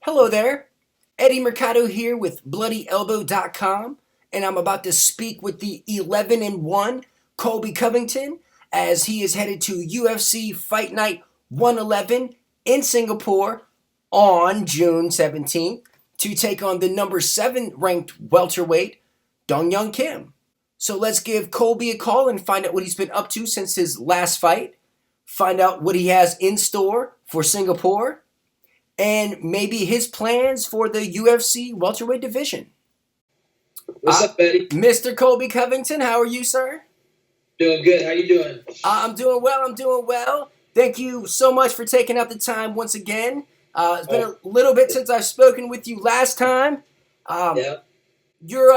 Hello there, Eddie Mercado here with BloodyElbow.com, and I'm about to speak with the 11 and 1 Colby Covington as he is headed to UFC Fight Night 111 in Singapore on June 17th to take on the number 7 ranked welterweight Dong Hyun Kim. So let's give Colby a call and find out what he's been up to since his last fight, find out what he has in store for Singapore, and maybe his plans for the UFC welterweight division. What's up, Betty? Mr. Colby Covington, how are you, sir? Doing good. How you doing? I'm doing well. I'm doing well. Thank you so much for taking out the time once again. It's been a little bit since I've spoken with you last time. Yeah. You're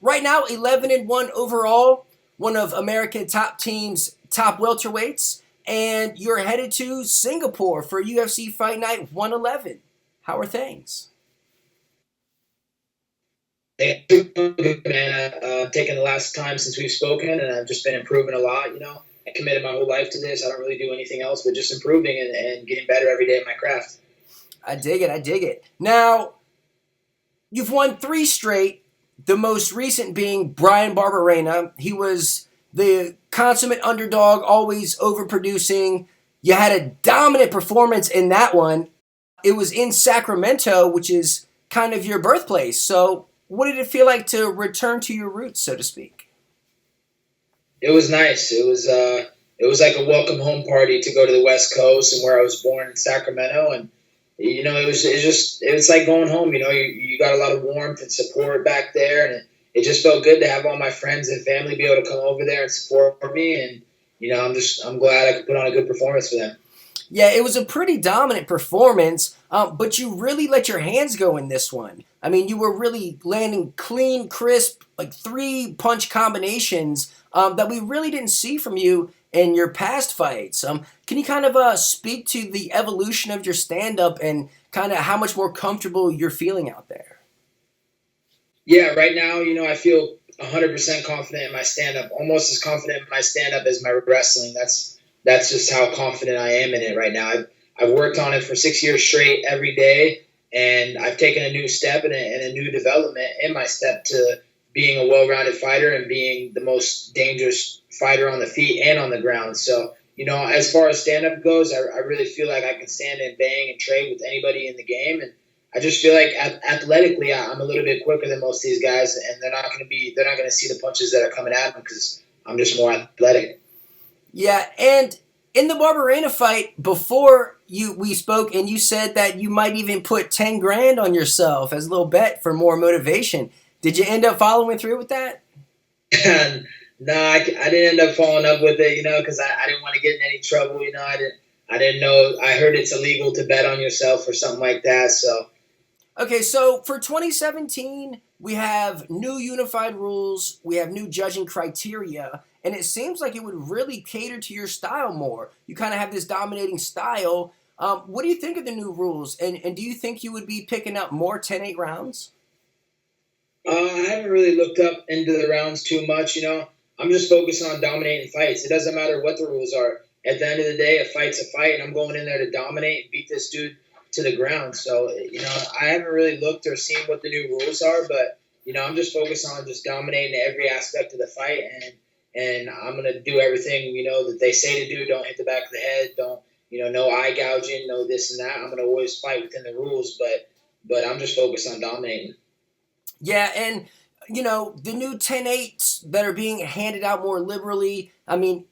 right now 11 and 1 overall, one of American top team's top welterweights, and you're headed to Singapore for UFC Fight Night 111. How are things? Man, taking the last time since we've spoken, and I've just been improving a lot. I committed my whole life to this. I don't really do anything else but just improving and getting better every day at my craft. I dig it. I dig it. Now, you've won 3 straight, the most recent being Brian Barberena. He was the consummate underdog, always overproducing. You had a dominant performance in that one. It was in Sacramento, which is kind of your birthplace. So what did it feel like to return to your roots, so to speak? It was nice. It was like a welcome home party to go to the West Coast and where I was born in Sacramento, and it was like going home. You got a lot of warmth and support back there, and it just felt good to have all my friends and family be able to come over there and support me. And I'm glad I could put on a good performance for them. Yeah, it was a pretty dominant performance, but you really let your hands go in this one. I mean, you were really landing clean, crisp, like 3 punch combinations that we really didn't see from you in your past fights. Can you kind of speak to the evolution of your stand-up and kind of how much more comfortable you're feeling out there? Yeah, right now, I feel 100% confident in my stand-up, almost as confident in my stand-up as my wrestling. That's just how confident I am in it right now. I've worked on it for 6 years straight every day, and I've taken a new step and a new development in my step to being a well-rounded fighter and being the most dangerous fighter on the feet and on the ground. So, as far as stand-up goes, I really feel like I can stand and bang and trade with anybody in the game. And I just feel like athletically, I'm a little bit quicker than most of these guys, and they're not going to see the punches that are coming at them because I'm just more athletic. Yeah, and in the Barberena fight, before we spoke, and you said that you might even put 10 grand on yourself as a little bet for more motivation. Did you end up following through with that? No, I didn't end up following up with it, because I didn't want to get in any trouble. I didn't know. I heard it's illegal to bet on yourself or something like that. So. Okay, so for 2017, we have new unified rules, we have new judging criteria, and it seems like it would really cater to your style more. You kind of have this dominating style. What do you think of the new rules, and do you think you would be picking up more 10-8 rounds? I haven't really looked up into the rounds too much. I'm just focusing on dominating fights. It doesn't matter what the rules are. At the end of the day, a fight's a fight, and I'm going in there to dominate and beat this dude to the ground. So, I haven't really looked or seen what the new rules are, but, I'm just focused on just dominating every aspect of the fight, and I'm going to do everything, that they say to do. Don't hit the back of the head. Don't, no eye gouging, no this and that. I'm going to always fight within the rules, but I'm just focused on dominating. Yeah, and, the new 10-8s that are being handed out more liberally, I mean,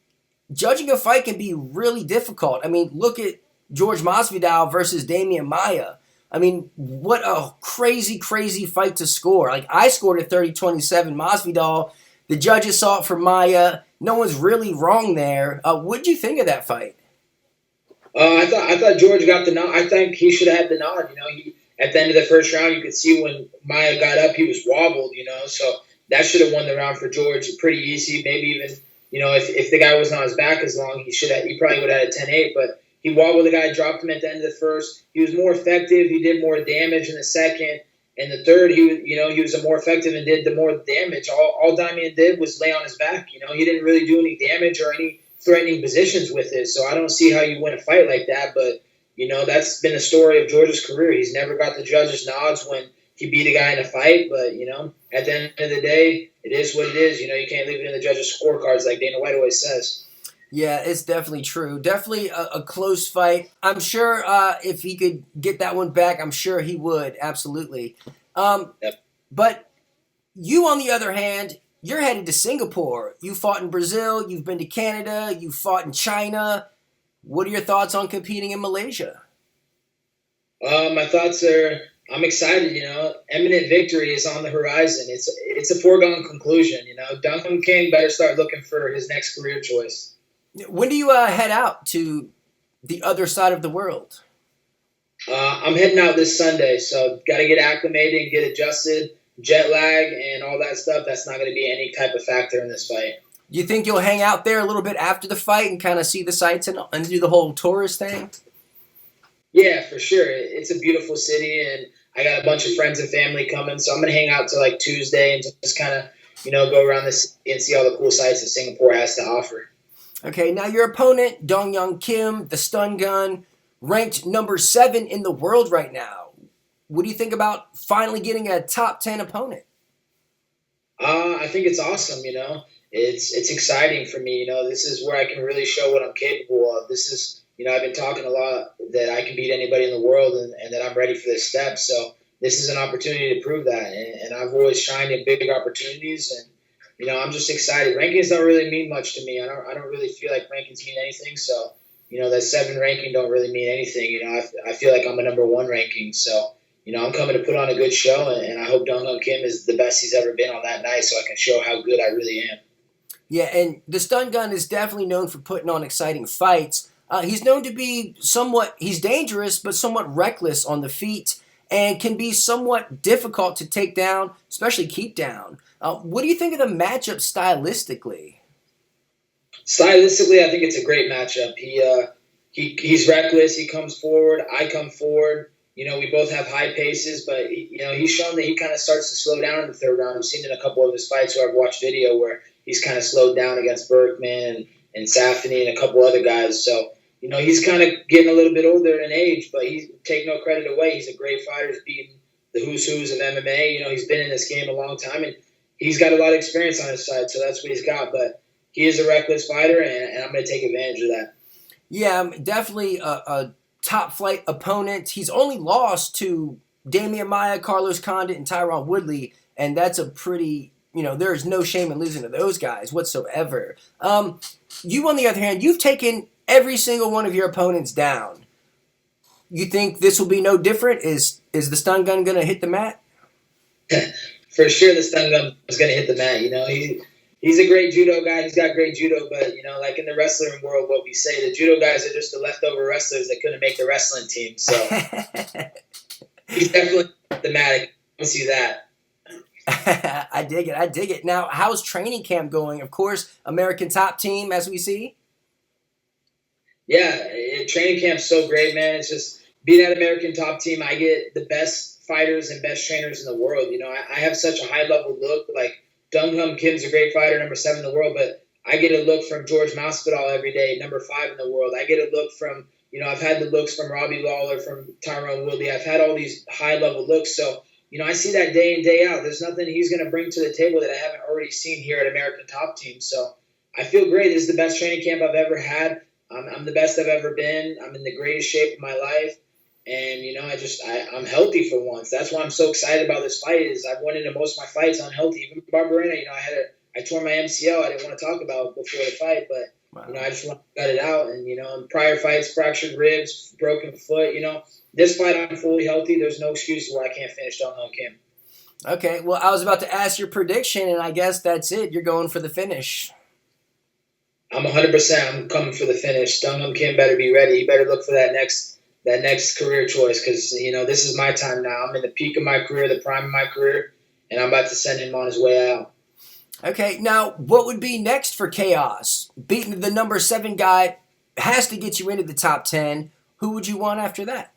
judging a fight can be really difficult. I mean, look at George Masvidal versus Damian Maia. I mean, what a crazy, crazy fight to score. Like, I scored a 30-27 Masvidal. The judges saw it for Maia. No one's really wrong there. What did you think of that fight? I thought George got the nod. I think he should have had the nod. At the end of the first round, you could see when Maia got up, he was wobbled. So that should have won the round for George pretty easy. Maybe even, if the guy wasn't on his back as long, he probably would have had a 10-8. But he wobbled the guy, dropped him at the end of the first. He was more effective. He did more damage in the second. In the third, he was more effective and did the more damage. All Damian did was lay on his back. He didn't really do any damage or any threatening positions with it. So I don't see how you win a fight like that. But that's been the story of George's career. He's never got the judges' nods when he beat a guy in a fight, but at the end of the day, it is what it is. You can't leave it in the judges' scorecards, like Dana White always says. Yeah, it's definitely true. Definitely a close fight. I'm sure if he could get that one back, I'm sure he would. Absolutely. Yep. But you, on the other hand, you're headed to Singapore. You fought in Brazil. You've been to Canada. You fought in China. What are your thoughts on competing in Malaysia? My thoughts are, I'm excited. Imminent victory is on the horizon. It's a foregone conclusion. Dong Hyun Kim better start looking for his next career choice. When do you head out to the other side of the world? I'm heading out this Sunday, so got to get acclimated and get adjusted. Jet lag and all that stuff, that's not going to be any type of factor in this fight. Do you think you'll hang out there a little bit after the fight and kind of see the sights and do the whole tourist thing? Yeah, for sure. It's a beautiful city, and I got a bunch of friends and family coming, so I'm going to hang out till like Tuesday and just kind of, go around this and see all the cool sights that Singapore has to offer. Okay, now your opponent, Dong Hyun Kim, the stun gun, ranked number 7 in the world right now. What do you think about finally getting a top 10 opponent? I think it's awesome. It's exciting for me. This is where I can really show what I'm capable of. This is, I've been talking a lot that I can beat anybody in the world and that I'm ready for this step. So this is an opportunity to prove that. And I've always shined in big opportunities. And, I'm just excited. Rankings don't really mean much to me. I don't really feel like rankings mean anything. So, that 7 ranking don't really mean anything. I feel like I'm a number 1 ranking. So, I'm coming to put on a good show, and I hope Dong Hyun Kim is the best he's ever been on that night so I can show how good I really am. Yeah, and the stun gun is definitely known for putting on exciting fights. He's known to be he's dangerous, but somewhat reckless on the feet and can be somewhat difficult to take down, especially keep down. What do you think of the matchup stylistically? Stylistically, I think it's a great matchup. He's reckless. He comes forward. I come forward. We both have high paces, but, he's shown that he kind of starts to slow down in the third round. I've seen in a couple of his fights where I've watched video where he's kind of slowed down against Berkman and Safany and a couple other guys. So, he's kind of getting a little bit older in age, but he take no credit away. He's a great fighter. He's beaten the who's of MMA. He's been in this game a long time, and he's got a lot of experience on his side, so that's what he's got. But he is a reckless fighter, and I'm going to take advantage of that. Yeah, definitely a top flight opponent. He's only lost to Damian Maia, Carlos Condit, and Tyron Woodley, and that's a pretty, there is no shame in losing to those guys whatsoever. You, on the other hand, you've taken every single one of your opponents down. You think this will be no different? Is the stun gun going to hit the mat? For sure, the stun gun is going to hit the mat. He's a great judo guy. He's got great judo, but, like in the wrestling world, what we say, the judo guys are just the leftover wrestlers that couldn't make the wrestling team. So he's definitely thematic. I see that. I dig it. Now, how's training camp going? Of course, American Top Team, as we see. Yeah, training camp's so great, man. It's just being at American Top Team, I get the best fighters and best trainers in the world. I have such a high-level look, like, Dong Hyun Kim's a great fighter, number 7 in the world, but I get a look from George Masvidal every day, number 5 in the world. I get a look from, I've had the looks from Robbie Lawler, from Tyron Woodley. I've had all these high-level looks. So, I see that day in, day out. There's nothing he's going to bring to the table that I haven't already seen here at American Top Team. So I feel great. This is the best training camp I've ever had. I'm the best I've ever been. I'm in the greatest shape of my life. And, I'm healthy for once. That's why I'm so excited about this fight is I've went into most of my fights unhealthy. Even Barberena, I tore my MCL. I didn't want to talk about before the fight, but, wow. I just want to gut it out. And, in prior fights, fractured ribs, broken foot, this fight I'm fully healthy. There's no excuse why I can't finish Dong Hyun Kim. Okay, well, I was about to ask your prediction, and I guess that's it. You're going for the finish. I'm 100%. I'm coming for the finish. Dong Hyun Kim better be ready. He better look for that next career choice because, this is my time now. I'm in the peak of my career, the prime of my career, and I'm about to send him on his way out. Okay, now what would be next for Chaos? Beating the number 7 guy has to get you into the top 10. Who would you want after that?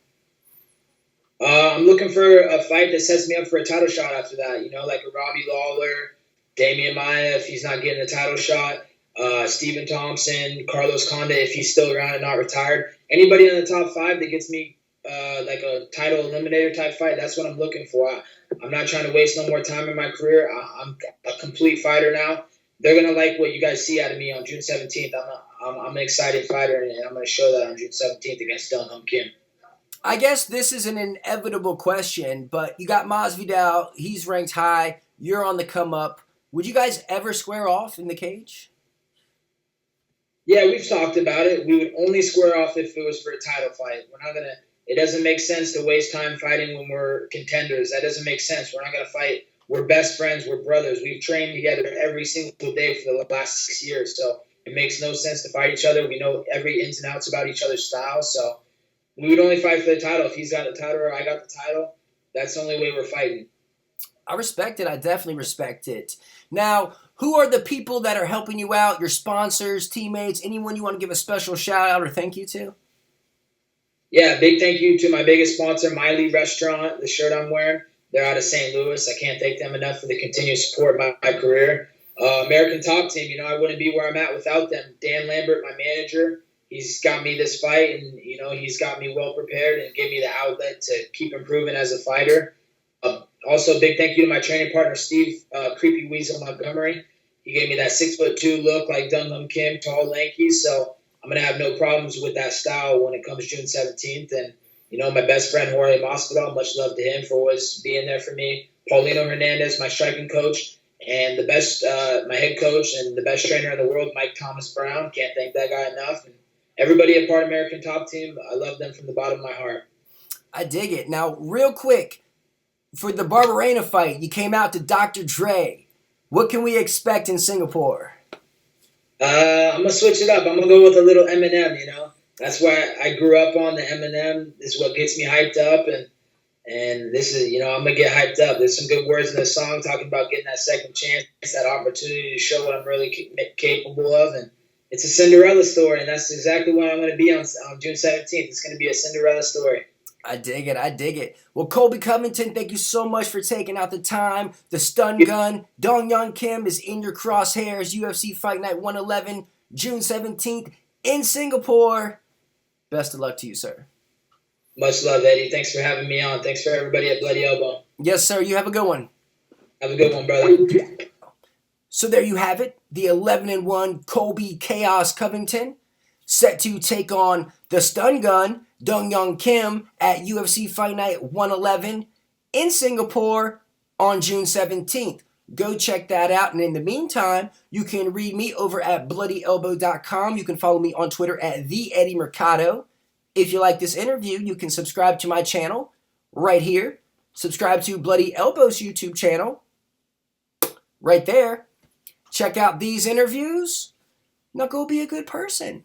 I'm looking for a fight that sets me up for a title shot after that, like a Robbie Lawler, Damian Maia if he's not getting a title shot. Stephen Thompson, Carlos Condit, if he's still around and not retired. Anybody in the top 5 that gets me like a title eliminator type fight, that's what I'm looking for. I'm not trying to waste no more time in my career. I'm a complete fighter now. They're going to like what you guys see out of me on June 17th. I'm an excited fighter, and I'm going to show that on June 17th against Dong Hyun Kim. I guess this is an inevitable question, but you got Masvidal. He's ranked high. You're on the come up. Would you guys ever square off in the cage? Yeah, we've talked about it. We would only square off if it was for a title fight. We're not going to – it doesn't make sense to waste time fighting when we're contenders. That doesn't make sense. We're not going to fight. We're best friends. We're brothers. We've trained together every single day for the last 6 years. So it makes no sense to fight each other. We know every ins and outs about each other's style. So we would only fight for the title. If he's got the title or I got the title, that's the only way we're fighting. I respect it. I definitely respect it. Now, who are the people that are helping you out? Your sponsors, teammates, anyone you want to give a special shout out or thank you to? Yeah, big thank you to my biggest sponsor, Maia Restaurant, the shirt I'm wearing. They're out of St. Louis. I can't thank them enough for the continued support of my career. American Top Team, I wouldn't be where I'm at without them. Dan Lambert, my manager, he's got me this fight, and, he's got me well prepared and gave me the outlet to keep improving as a fighter. Also, big thank you to my training partner, Steve Creepy Weasel Montgomery. He gave me that 6'2" look like Dong Hyun Kim, tall, lanky. So I'm going to have no problems with that style when it comes June 17th. And, my best friend, Jorge Masvidal, much love to him for always being there for me. Paulino Hernandez, my striking coach, and the best, my head coach and the best trainer in the world, Mike Thomas Brown. Can't thank that guy enough. And everybody at Part American Top Team, I love them from the bottom of my heart. I dig it. Now, real quick, for the Barberena fight, you came out to Dr. Dre. What can we expect in Singapore? I'm going to switch it up. I'm going to go with a little Eminem, That's why I grew up on the Eminem. This is what gets me hyped up. And this is, I'm going to get hyped up. There's some good words in the song talking about getting that second chance, that opportunity to show what I'm really capable of. And it's a Cinderella story, and that's exactly what I'm going to be on June 17th. It's going to be a Cinderella story. I dig it. I dig it. Well, Colby Covington, thank you so much for taking out the time. The stun gun, Dong Hyun Kim is in your crosshairs. UFC Fight Night 111, June 17th in Singapore. Best of luck to you, sir. Much love, Eddie. Thanks for having me on. Thanks for everybody at Bloody Elbow. Yes, sir. You have a good one. Have a good one, brother. So there you have it. The 11-1 Colby Chaos Covington set to take on the stun gun, Dong Hyun Kim, at UFC Fight Night 111 in Singapore on June 17th. Go check that out. And in the meantime, you can read me over at bloodyelbow.com. You can follow me on Twitter at Mercado. If you like this interview, you can subscribe to my channel right here. Subscribe to Bloody Elbow's YouTube channel right there. Check out these interviews. Now go be a good person.